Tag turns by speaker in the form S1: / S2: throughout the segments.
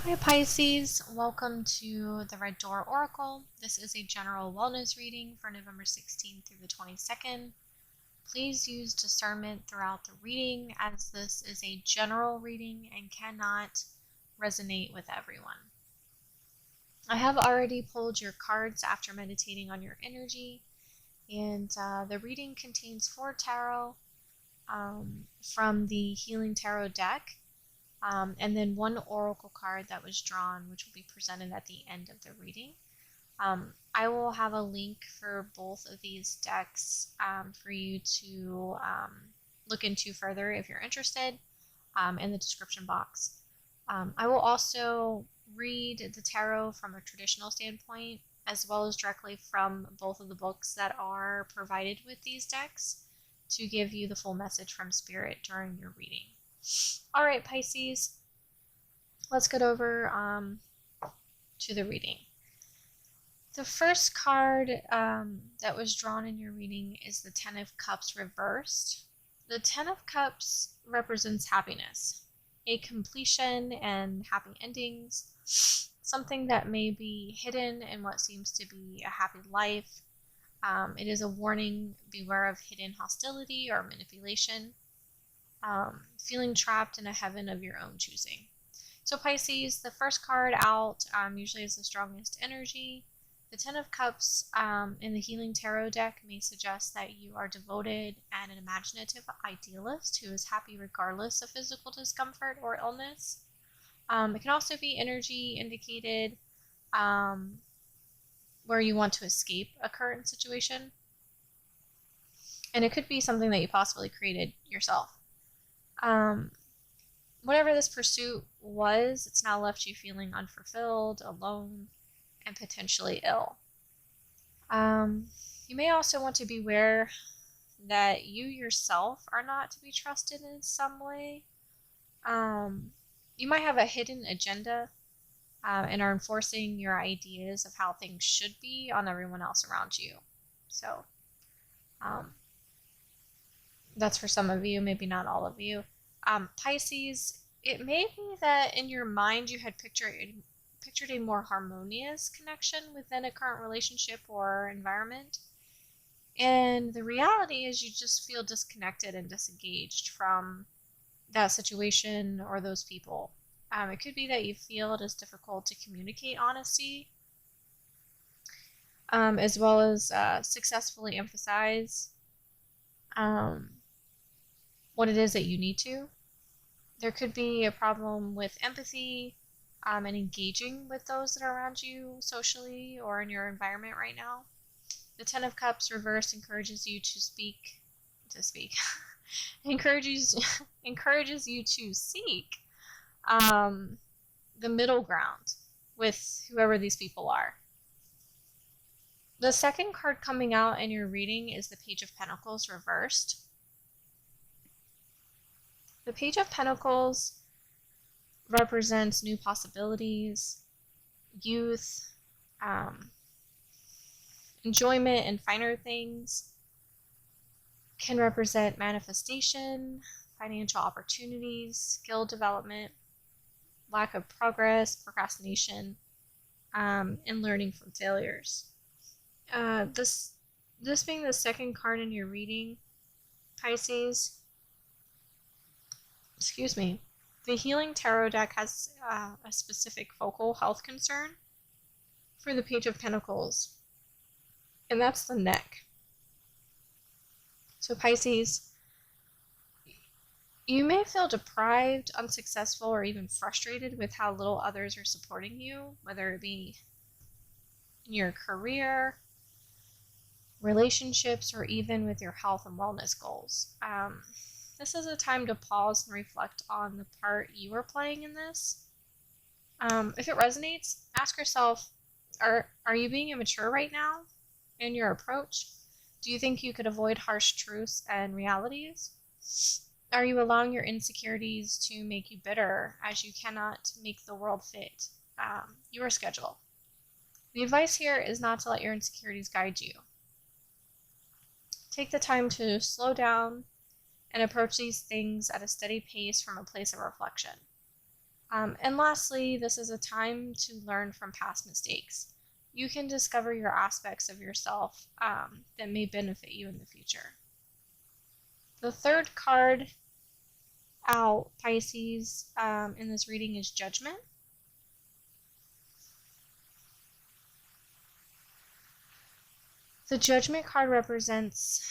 S1: Hi Pisces, welcome to the Red Door Oracle. This is a general wellness reading for November 16th through the 22nd. Please use discernment throughout the reading as this is a general reading and cannot resonate with everyone. I have already pulled your cards after meditating on your energy, and the reading contains 4 tarot from the Healing Tarot deck. And then 1 oracle card that was drawn, which will be presented at the end of the reading. I will have a link for both of these decks for you to look into further if you're interested in the description box. I will also read the tarot from a traditional standpoint, as well as directly from both of the books that are provided with these decks to give you the full message from Spirit during your reading. All right, Pisces, let's get over to the reading. The first card that was drawn in your reading is the Ten of Cups reversed. The Ten of Cups represents happiness, a completion and happy endings, something that may be hidden in what seems to be a happy life. It is a warning, beware of hidden hostility or manipulation. Feeling trapped in a heaven of your own choosing. So Pisces, the first card out usually is the strongest energy. The Ten of Cups in the Healing Tarot deck may suggest that you are devoted and an imaginative idealist who is happy regardless of physical discomfort or illness. It can also be energy indicated where you want to escape a current situation. And it could be something that you possibly created yourself. Whatever this pursuit was, it's now left you feeling unfulfilled, alone, and potentially ill. You may also want to beware that you yourself are not to be trusted in some way. You might have a hidden agenda and are enforcing your ideas of how things should be on everyone else around you. So, that's for some of you, maybe not all of you. Pisces, it may be that in your mind you had pictured a more harmonious connection within a current relationship or environment. And the reality is you just feel disconnected and disengaged from that situation or those people. It could be that you feel it is difficult to communicate honesty, as well as successfully emphasize what it is that you need to. There could be a problem with empathy and engaging with those that are around you socially or in your environment right now. The Ten of Cups reversed encourages you to speak. encourages you to seek the middle ground with whoever these people are. The second card coming out in your reading is the Page of Pentacles reversed. The Page of Pentacles represents new possibilities, youth, enjoyment in finer things. Can represent manifestation, financial opportunities, skill development, lack of progress, procrastination, and learning from failures. This being the second card in your reading, Pisces, the Healing Tarot deck has a specific focal health concern for the Page of Pentacles, and that's the neck. So Pisces, you may feel deprived, unsuccessful, or even frustrated with how little others are supporting you, whether it be in your career, relationships, or even with your health and wellness goals. This is a time to pause and reflect on the part you are playing in this. If it resonates, ask yourself, are you being immature right now in your approach? Do you think you could avoid harsh truths and realities? Are you allowing your insecurities to make you bitter as you cannot make the world fit your schedule? The advice here is not to let your insecurities guide you. Take the time to slow down and approach these things at a steady pace from a place of reflection. And lastly, this is a time to learn from past mistakes. You can discover your aspects of yourself that may benefit you in the future. The third card out, Pisces, in this reading is Judgment. The Judgment card represents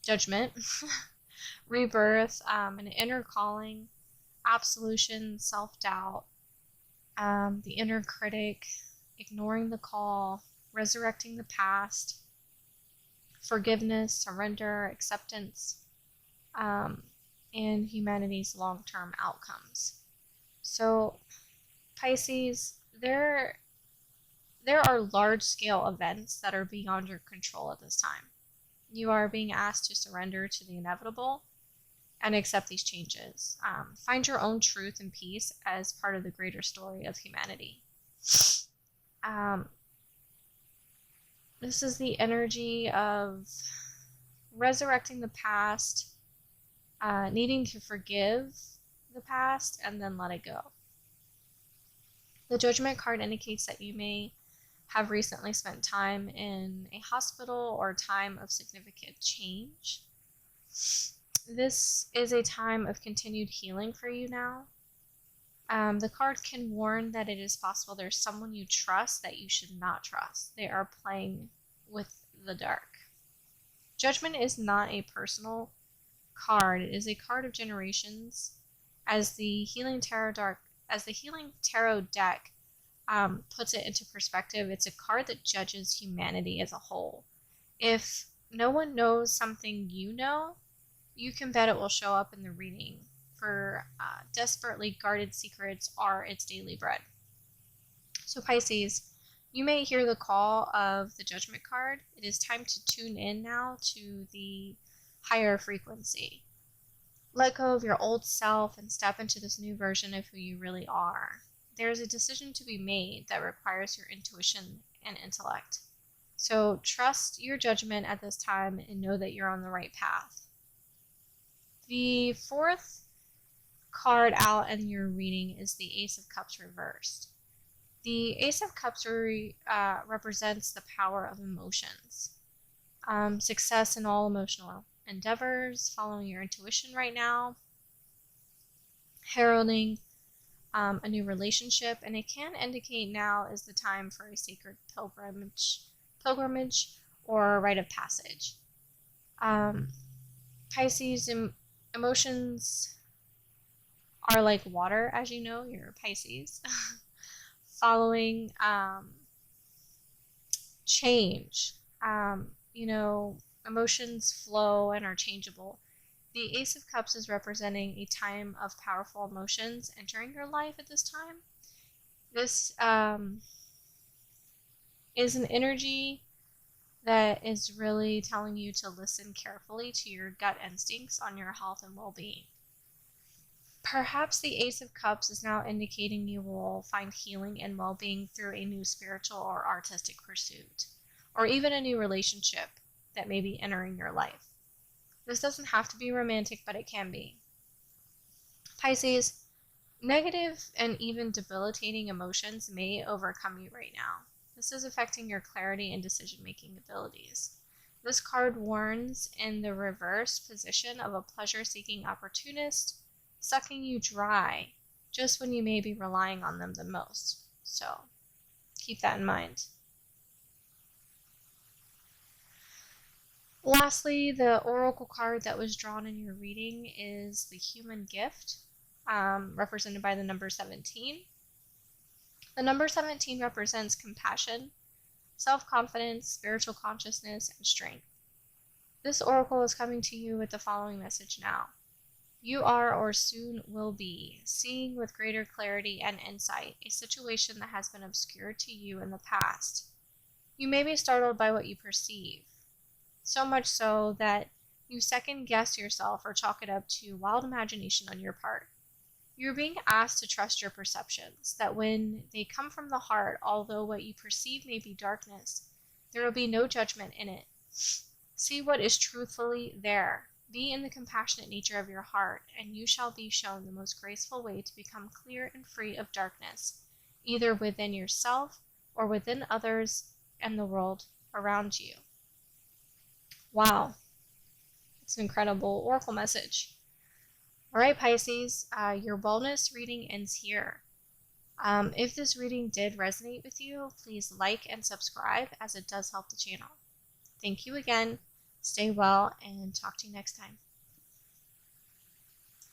S1: judgment, rebirth, an inner calling, absolution, self-doubt, the inner critic, ignoring the call, resurrecting the past, forgiveness, surrender, acceptance, and humanity's long-term outcomes. So, Pisces, there are large-scale events that are beyond your control at this time. You are being asked to surrender to the inevitable and accept these changes. Find your own truth and peace as part of the greater story of humanity. This is the energy of resurrecting the past, needing to forgive the past, and then let it go. The Judgment card indicates that you may have recently spent time in a hospital or time of significant change. This is a time of continued healing for you now. The card can warn that it is possible there's someone you trust that you should not trust. They are playing with the dark. Judgment is not a personal card. It is a card of generations. As the Healing Tarot deck puts it into perspective, it's a card that judges humanity as a whole. If no one knows something you know, you can bet it will show up in the reading, for desperately guarded secrets are its daily bread. So Pisces, you may hear the call of the Judgment card. It is time to tune in now to the higher frequency. Let go of your old self and step into this new version of who you really are. There is a decision to be made that requires your intuition and intellect. So trust your judgment at this time and know that you're on the right path. The fourth card out in your reading is the Ace of Cups reversed. The Ace of Cups represents the power of emotions, success in all emotional endeavors, following your intuition right now, heralding a new relationship, and it can indicate now is the time for a sacred pilgrimage or a rite of passage. Pisces, emotions are like water, as you know, you're Pisces. Following change, emotions flow and are changeable. The Ace of Cups is representing a time of powerful emotions entering your life at this time. This is an energy that is really telling you to listen carefully to your gut instincts on your health and well-being. Perhaps the Ace of Cups is now indicating you will find healing and well-being through a new spiritual or artistic pursuit, or even a new relationship that may be entering your life. This doesn't have to be romantic, but it can be. Pisces, negative and even debilitating emotions may overcome you right now. This is affecting your clarity and decision-making abilities. This card warns in the reverse position of a pleasure-seeking opportunist sucking you dry just when you may be relying on them the most. So keep that in mind. Lastly, the oracle card that was drawn in your reading is the Human Gift, represented by the number 17. The number 17 represents compassion, self-confidence, spiritual consciousness, and strength. This oracle is coming to you with the following message now. You are, or soon will be, seeing with greater clarity and insight a situation that has been obscured to you in the past. You may be startled by what you perceive, so much so that you second-guess yourself or chalk it up to wild imagination on your part. You're being asked to trust your perceptions, that when they come from the heart, although what you perceive may be darkness, there will be no judgment in it. See what is truthfully there. Be in the compassionate nature of your heart, and you shall be shown the most graceful way to become clear and free of darkness, either within yourself or within others and the world around you. Wow, it's an incredible oracle message. All right, Pisces, your wellness reading ends here. If this reading did resonate with you, please like and subscribe, as it does help the channel. Thank you again. Stay well, and talk to you next time.